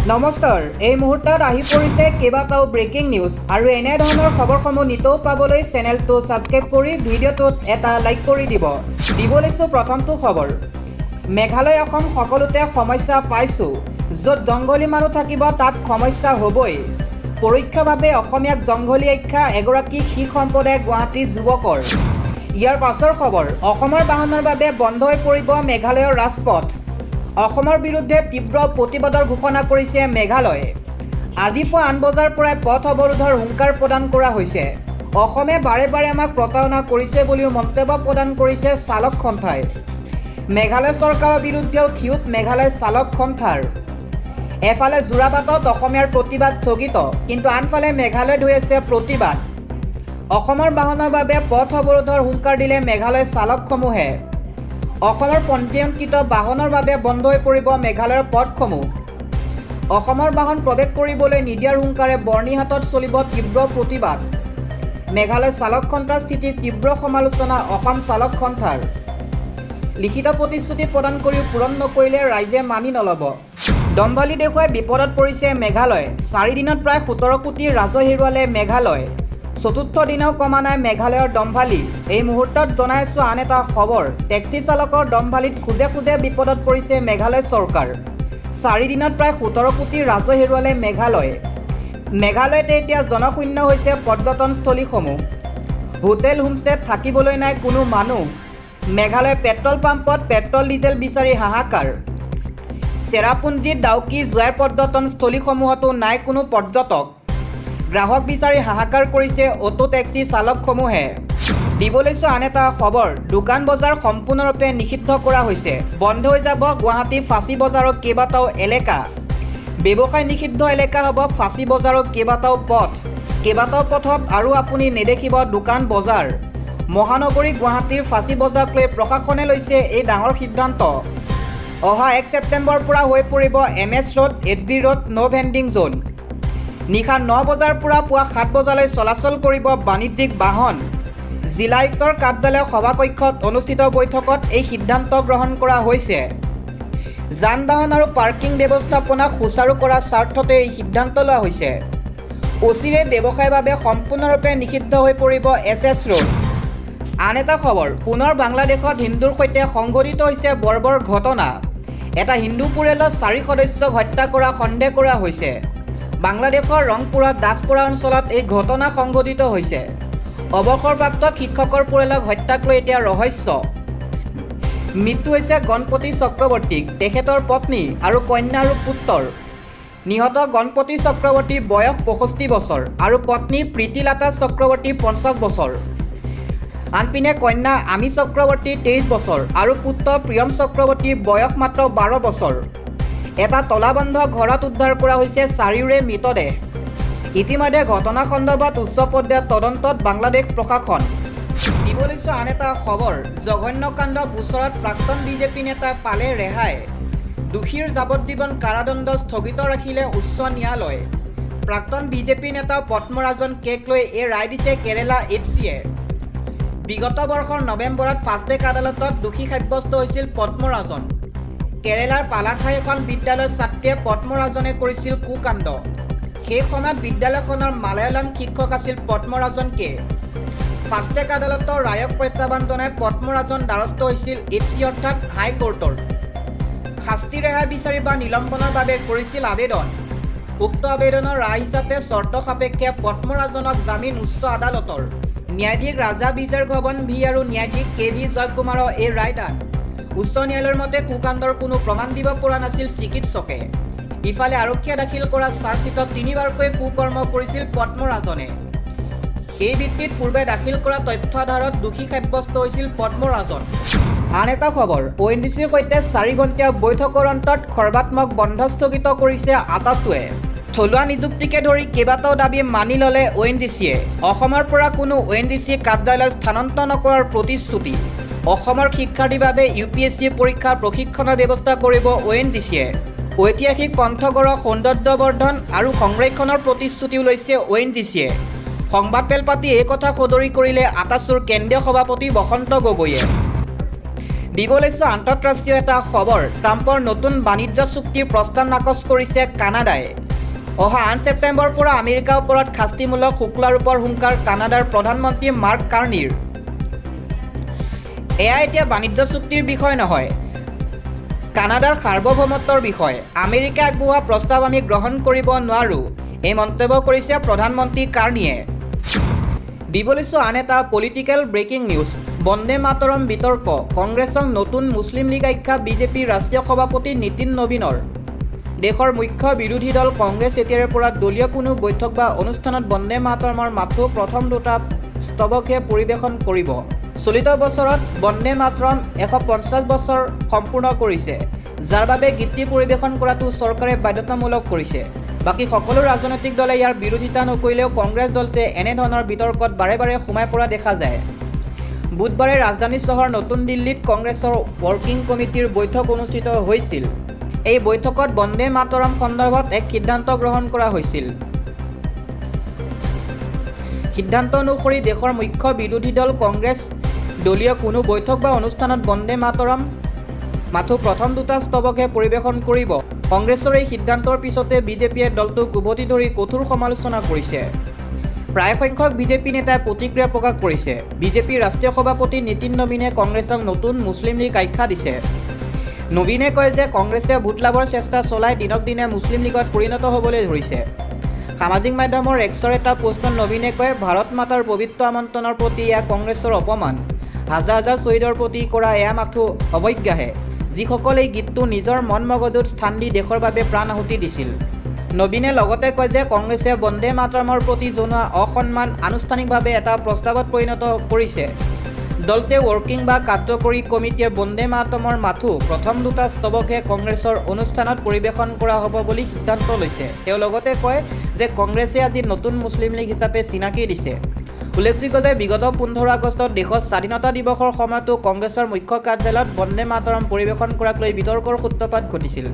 নমস্কাৰ, এই মুহূৰ্তত আহি পৰিছে কেইবাটাও ব্ৰেকিং নিউজ আৰু এনে ধৰণৰ খবৰসমূহ নিতৌ পাবলৈ চেনেলটো ছাবস্ক্ৰাইব কৰি ভিডিঅ'টোত এটা লাইক কৰি দিব লৈছোঁ প্ৰথমটো খবৰ। মেঘালয় অসম সকলোতে সমস্যা পাইছোঁ, য'ত জংঘলী মানুহ থাকিব তাত সমস্যা হ'বই। পৰোক্ষভাৱে অসমীয়াক জংঘলী আখ্যা এগৰাকী শিখ সম্প্ৰদায় গুৱাহাটীৰ যুৱকৰ। ইয়াৰ পাছৰ খবৰ, অসমৰ বাহনৰ বাবে বন্ধ হৈ পৰিব মেঘালয়ৰ ৰাজপথ। অসমৰ বিৰুদ্ধে তীব্ৰ প্ৰতিবাদৰ ঘোষণা কৰিছে মেঘালয়। আজি পুৱা 8 বজাৰ পৰাই পথ অৱৰোধৰ হুংকাৰ প্ৰদান কৰা হৈছে। অসমে বাৰে বাৰে আমাক প্ৰতাৰণা কৰিছে বুলিও মন্তব্য প্ৰদান কৰিছে চালক সন্থাই। মেঘালয় চৰকাৰৰ বিৰুদ্ধেও ক্ষোভ মেঘালয় চালক সন্থাৰ। এফালে যোৰাবাটত অসমীয়াৰ প্ৰতিবাদ স্থগিত, কিন্তু আনফালে মেঘালয়ত হৈ আছে প্ৰতিবাদ। অসমৰ বাহনৰ বাবে পথ অৱৰোধৰ হুংকাৰ দিলে মেঘালয় চালকসমূহে। অসমৰ পঞ্জীয়নকৃত বাহনৰ বাবে বন্ধ হৈ পৰিব মেঘালয়ৰ পথসমূহ। অসমৰ বাহন প্ৰৱেশ কৰিবলৈ নিদিয়াৰ হুংকাৰে বৰ্ণিহাটত চলিব তীব্ৰ প্ৰতিবাদ। মেঘালয় চালক সন্থাৰ স্থিতিত তীব্ৰ সমালোচনা অসম চালক সন্থাৰ। লিখিত প্ৰতিশ্ৰুতি প্ৰদান কৰিও পূৰণ নকৰিলে ৰাইজে মানি নল'ব। দম্ভালি দেখুৱাই বিপদত পৰিছে মেঘালয়। 4 দিনত প্ৰায় 17 কোটি ৰাজহ হেৰুৱালে মেঘালয়। চতুৰ্থ দিনাও কমা নাই মেঘালয়ৰ দম্ভালি। এই মুহূৰ্তত জনাইছোঁ আন এটা খবৰ, টেক্সি চালকৰ দম্ভালিত খোজে খোজে বিপদত পৰিছে মেঘালয় চৰকাৰ। 4 দিনত প্ৰায় 17 কোটি ৰাজহ হেৰুৱালে মেঘালয়। মেঘালয়তে এতিয়া জনশূন্য হৈছে পৰ্যটনস্থলীসমূহ। হোটেল হোমষ্টেত থাকিবলৈ নাই কোনো মানুহ। মেঘালয় পেট্ৰল পাম্পত পেট্ৰল ডিজেল বিচাৰি হাহাকাৰ। চেৰাপুঞ্জী, ডাউকি, জোৱাৰ পৰ্যটনস্থলীসমূহতো নাই কোনো পৰ্যটক। গ্ৰাহক বিচাৰি হাহাকাৰ কৰিছে অটো টেক্সি চালকসমূহে। দিবলৈছোঁ আন এটা খবৰ, দোকান বজাৰ সম্পূৰ্ণৰূপে নিষিদ্ধ কৰা হৈছে। বন্ধ হৈ যাব গুৱাহাটী ফাঁচী বজাৰৰ কেইবাটাও এলেকা। ব্যৱসায় নিষিদ্ধ এলেকা হ'ব ফাঁচী বজাৰৰ কেইবাটাও পথ। কেইবাটাও পথত আৰু আপুনি নেদেখিব দোকান বজাৰ। মহানগৰী গুৱাহাটীৰ ফাঁচী বজাৰক লৈ প্ৰশাসনে লৈছে এই ডাঙৰ সিদ্ধান্ত। অহা 1 ছেপ্টেম্বৰৰ পৰা হৈ পৰিব MS ৰোড, HB ৰোড ন' ভেণ্ডিং জ'ন। নিশা 9 বজাৰ পৰা পুৱা 7 বজালৈ চলাচল কৰিব বাণিজ্যিক বাহন। জিলা আয়ুক্তৰ কাৰ্যালয়ৰ সভাকক্ষত অনুষ্ঠিত বৈঠকত এই সিদ্ধান্ত গ্ৰহণ কৰা হৈছে। যান বাহন আৰু পাৰ্কিং ব্যৱস্থাপনা সুচাৰু কৰাৰ স্বাৰ্থতে এই সিদ্ধান্ত লোৱা হৈছে। অচিৰে ব্যৱসায়ৰ বাবে সম্পূৰ্ণৰূপে নিষিদ্ধ হৈ পৰিব SS ৰোড। আন এটা খবৰ, পুনৰ বাংলাদেশত হিন্দুৰ সৈতে সংঘটিত হৈছে বৰ্বৰ ঘটনা। এটা হিন্দু পৰিয়ালৰ 4 সদস্যক হত্যা কৰা সন্দেহ কৰা হৈছে। বাংলাদেশৰ ৰংপুৰৰ দাসপুৰা অঞ্চলত এই ঘটনা সংঘটিত হৈছে। অৱসৰপ্ৰাপ্ত শিক্ষকৰ পৰিয়ালক হত্যাক লৈ এতিয়া ৰহস্য। মৃত্যু হৈছে গণপতি চক্ৰৱৰ্তীক, তেখেতৰ পত্নী আৰু কন্যা আৰু পুত্ৰৰ। নিহত গণপতি চক্ৰৱৰ্তী বয়স 65 বছৰ আৰু পত্নী প্ৰীতিলতা চক্ৰৱৰ্তী 50 বছৰ। আনপিনে কন্যা আমি চক্ৰৱৰ্তী 23 বছৰ আৰু পুত্ৰ প্ৰিয়ম চক্ৰৱৰ্তী বয়স মাত্ৰ 12 বছৰ। এটা তলাবন্ধ ঘৰত উদ্ধাৰ কৰা হৈছে 4ওৰে মৃতদেহ। ইতিমধ্যে ঘটনা সন্দৰ্ভত উচ্চ পৰ্যায়ৰ তদন্তত বাংলাদেশ প্ৰশাসন। দিবলৈছোঁ আন এটা খবৰ, জঘন্য কাণ্ড গোচৰত প্ৰাক্তন বিজেপি নেতা পালে ৰেহাই। দোষীৰ যাৱজ্জীৱন কাৰাদণ্ড স্থগিত ৰাখিলে উচ্চ ন্যায়ালয়। প্ৰাক্তন বিজেপি নেতা পদ্মৰাজন কেক লৈ এই ৰায় দিছে কেৰালা HCয়ে। বিগত বৰ্ষৰ নৱেম্বৰত ফাষ্টেগ আদালতত দোষী সাব্যস্ত হৈছিল পদ্মৰাজন। কেৰালাৰ পালাথাই এখন বিদ্যালয়ৰ ছাত্ৰীয়ে পদ্মৰাজনে কৰিছিল কুকাণ্ড। সেই সময়ত বিদ্যালয়খনৰ মালায়ালাম শিক্ষক আছিল পদ্মৰাজন কে। ফাষ্টেগ আদালতৰ ৰায়ক প্ৰত্যাহ্বান জনাই পদ্মৰাজন দ্বাৰস্থ হৈছিল HC অৰ্থাৎ হাইকোৰ্টৰ। শাস্তি ৰেহাই বিচাৰি বা নিলম্বনৰ বাবে কৰিছিল আবেদন। উক্ত আবেদনৰ ৰায় হিচাপে চৰ্ত সাপেক্ষে পদ্মৰাজনক জামিন উচ্চ আদালতৰ। ন্যায়াধীশ ৰাজা বিজয় ঘৱন ভি আৰু ন্যায়াধীশ KV জয়কুমাৰৰ এই ৰায়দান। উচ্চ ন্যায়ালয়ৰ মতে কুকাণ্ডৰ কোনো প্ৰমাণ দিব পৰা নাছিল চিকিৎসকে। ইফালে আৰক্ষীয়ে দাখিল কৰা চাৰ্জশ্বিটত 3বাৰকৈ কুকৰ্ম কৰিছিল পদ্মৰাজনে। সেই ভিত্তিত পূৰ্বে দাখিল কৰা তথ্য আধাৰত দোষী সাব্যস্ত হৈছিল পদ্মৰাজন। আন এটা খবৰ, ONGCৰ সৈতে 4 ঘণ্টীয়া বৈঠকৰ অন্তত সৰ্বাত্মক বন্ধ স্থগিত কৰিছে আটাছুৱে। থলুৱা নিযুক্তিকে ধৰি কেইবাটাও দাবী মানি ল'লে ONGCয়ে। অসমৰ পৰা কোনো ONGC কাৰ্যালয় স্থানান্তৰ নকৰাৰ প্ৰতিশ্ৰুতি। অসমৰ শিক্ষাৰ্থীৰ বাবে UPSC পৰীক্ষাৰ প্ৰশিক্ষণৰ ব্যৱস্থা কৰিব ONGCয়ে। ঐতিহাসিক পঞ্চগড়ৰ সৌন্দৰ্যবৰ্ধন আৰু সংৰক্ষণৰ প্ৰতিশ্ৰুতিও লৈছে ONGCয়ে। সংবাদমেল পাতি এই কথা সদৰি কৰিলে আটাছুৰ কেন্দ্ৰীয় সভাপতি বসন্ত গগৈয়ে। দিব লৈছোঁ আন্তঃৰাষ্ট্ৰীয় এটা খবৰ। ট্ৰাম্পৰ নতুন বাণিজ্য চুক্তিৰ প্ৰস্তাৱ নাকচ কৰিছে কানাডাই। অহা 8 ছেপ্টেম্বৰৰ পৰা আমেৰিকাৰ ওপৰত শাস্তিমূলক শুল্ক আৰোপৰ হুংকাৰ কানাডাৰ প্ৰধানমন্ত্ৰী মাৰ্ক কাৰ্নিৰ। এয়া এতিয়া বাণিজ্য চুক্তিৰ বিষয় নহয়, কানাডাৰ সাৰ্বভৌমত্বৰ বিষয়। আমেৰিকা আগবঢ়োৱা প্ৰস্তাৱ আমি গ্ৰহণ কৰিব নোৱাৰোঁ, এই মন্তব্য কৰিছে প্ৰধানমন্ত্ৰী কাৰ্নিয়ে। দিব লৈছোঁ আন এটা political breaking news. Vande Mataram বিতৰ্ক, কংগ্ৰেছক নতুন মুছলিম লীগ আখ্যা বিজেপিৰ ৰাষ্ট্ৰীয় সভাপতি নীতিন নবীনৰ। দেশৰ মুখ্য বিৰোধী দল কংগ্ৰেছ এতিয়াৰে পৰা দলীয় কোনো বৈঠক বা অনুষ্ঠানত বন্দে মাতৰমৰ মাথো প্ৰথম দুটা স্তৱকহে পৰিৱেশন কৰিব। চলিত বছৰত বন্দে মাতৰম 150 বছৰ সম্পূৰ্ণ কৰিছে, যাৰ বাবে গীতটি পৰিৱেশন কৰাটো চৰকাৰে বাধ্যতামূলক কৰিছে। বাকী সকলো ৰাজনৈতিক দলে ইয়াৰ বিৰোধিতা নকৰিলেও কংগ্ৰেছ দলটোৱে এনেধৰণৰ বিতৰ্কত বাৰে বাৰে সোমাই পৰা দেখা যায়। বুধবাৰে ৰাজধানী চহৰ নতুন দিল্লীত কংগ্ৰেছৰ ৱৰ্কিং কমিটিৰ বৈঠক অনুষ্ঠিত হৈছিল। এই বৈঠকত বন্দে মাতৰম সন্দৰ্ভত এক সিদ্ধান্ত গ্ৰহণ কৰা হৈছিল। সিদ্ধান্ত অনুসৰি দেশৰ মুখ্য বিৰোধী দল কংগ্ৰেছ দলীয় কোনো বৈঠক বা অনুষ্ঠানত বন্দে মাতৰম মাথো প্ৰথম দুটা স্তৱকহে পৰিৱেশন কৰিব। কংগ্ৰেছৰ এই সিদ্ধান্তৰ পিছতে বিজেপিয়ে দলটোক উভতি ধৰি কঠোৰ সমালোচনা কৰিছে। প্ৰায় সংখ্যক বিজেপি নেতাই প্ৰতিক্ৰিয়া প্ৰকাশ কৰিছে। বিজেপিৰ ৰাষ্ট্ৰীয় সভাপতি নীতিন নবীনে কংগ্ৰেছক নতুন মুছলিম লীগ আখ্যা দিছে। নবীনে কয় যে কংগ্ৰেছে ভোট লাভৰ চেষ্টা চলাই দিনক দিনে মুছলিম লীগত পৰিণত হ'বলৈ ধৰিছে। সামাজিক মাধ্যমৰ এক্সৰ এটা পোষ্টত নবীনে কয়, ভাৰত মাতাৰ পবিত্ৰ আমন্ত্ৰণৰ প্ৰতি এয়া কংগ্ৰেছৰ অপমান। হাজাৰ হাজাৰ শ্বহীদৰ প্ৰতি কৰা এয়া মাথো অৱজ্ঞাহে, যিসকলে এই গীতটো নিজৰ মন মগজুত স্থান দি দেশৰ বাবে প্ৰাণ আহুতি দিছিল। নবীনে লগতে কয় যে কংগ্ৰেছে বন্দে মাতৰমৰ প্ৰতি জনোৱা অসন্মান আনুষ্ঠানিকভাৱে এটা প্ৰস্তাৱত পৰিণত কৰিছে। দলটোৱে ৱৰ্কিং বা কাৰ্যকৰী কমিটিয়ে বন্দে মাতৰমৰ মাথো প্ৰথম দুটা স্তৱকহে কংগ্ৰেছৰ অনুষ্ঠানত পৰিৱেশন কৰা হ'ব বুলি সিদ্ধান্ত লৈছে। তেওঁ লগতে কয় যে কংগ্ৰেছে আজি নতুন মুছলিম লীগ হিচাপে চিনাকি দিছে। উল্লেখযোগ্য যে বিগত 15 আগষ্টত দেশত স্বাধীনতা দিৱসৰ সময়তো কংগ্ৰেছৰ মুখ্য কাৰ্যালয়ত বন্দে মাতৰম পৰিৱেশন কৰাক লৈ বিতৰ্কৰ সূত্ৰপাত ঘটিছিল।